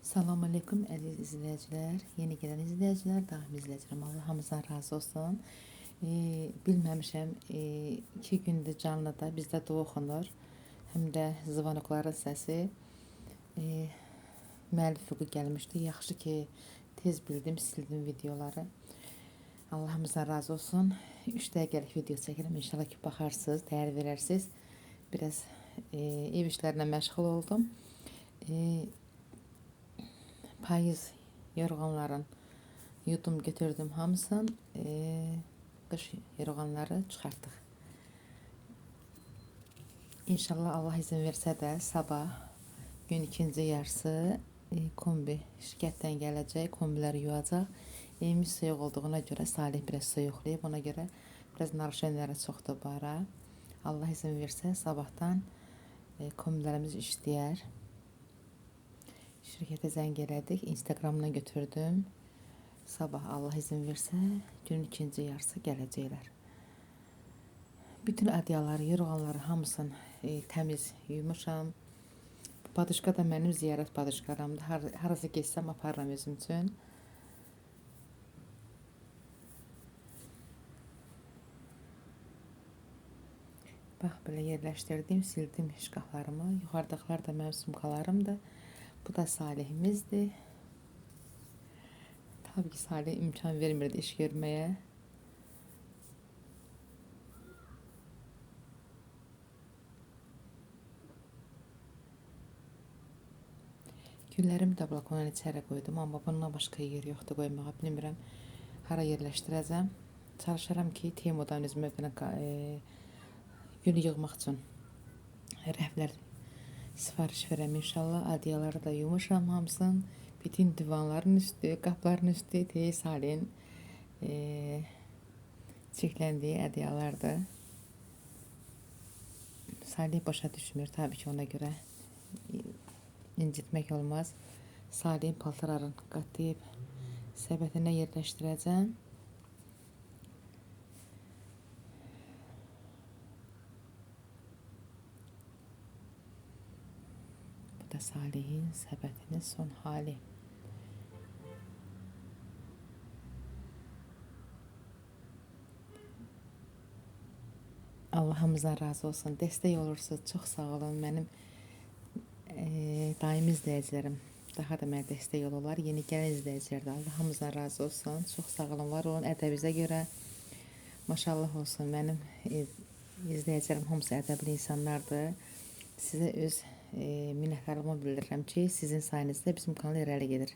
Salam aleyküm əziz izləyicilər, yeni gələn izləyicilər, daim izləyicilər, Allah hamımızdan razı olsun. Bilməmişəm, 2 gündür canlıda bizdə dua oxunur, həm də zvanokların səsi. Müəllif Vüqu gəlmişdi, yaxşı ki tez bildim, sildim videoları. Allah hamımızdan razı olsun. 3 dəqiqəlik video çəkirəm, inşallah ki baxarsınız, dəyər verərsiniz. Biraz ev işlərinə məşğul oldum. Payız yorğanların yudum götürdüm hamısını, qış yorğanları çıxartdıq. İnşallah Allah izin versə də sabah gün ikinci yarısı kombi şirkətdən gələcək, kombiləri yuyacaq. Evimiz soyuq olduğuna görə Salih biraz soyuqlayıb, ona görə biraz narışenləri çoxdur bu ara. Allah izin versə sabahdan kombilərimiz işləyər. Şirkətə zəng elədik, Instagramdan götürdüm. Sabah Allah izin versə günün ikinci yarısı gələcəklər. Bütün adyaları, yorğanları hamısını təmiz yuymuşam. Bu padışka da mənim ziyarət padışkaramdır. Harasa geçsəm aparıram özüm üçün. Bax, belə yerləşdirdim, sildim şkaflarımı. Yuxarıdakılar da mənim sumkalarımdır. Bu da Salihimizdir. Tabii ki Salih imkan vermirdi iş görməyə. Güllərimi də balkonun içəri qoydum, amma bundan başqa yer yoxdur qoymağa, bilmirəm. Hara yerləşdirəcəm. Çalışaram ki, Temudan özümə gül yığmaq üçün rəflər sifariş verəm inşallah. Adyaları da yumuşam hamısını. Bütün divanların üstü, qapların üstü Salihin çirkləndiyi adyalardır. Salih başa düşmür, tabii ki ona görə incitmək olmaz. Salihin paltarlarını qatlayıb səbətinə yerləşdirəcəm. Bu da Salihin səbətinin son hali. Allah hamımızdan razı olsun. Dəstək olursunuz. Çox sağ olun. Mənim daimi izləyicilərim daha da mənə dəstək olurlar. Yeni gələn izləyicilər də Allah hamımızdan razı olsun. Çox sağ olun, var olun. Ədəbinizə görə maşallah olsun. Mənim izləyicilərim hamısı ədəbli insanlardır. Sizə öz minnətdarlığımı bildirirəm ki, sizin sayənizdə bizim kanal irəli gedir.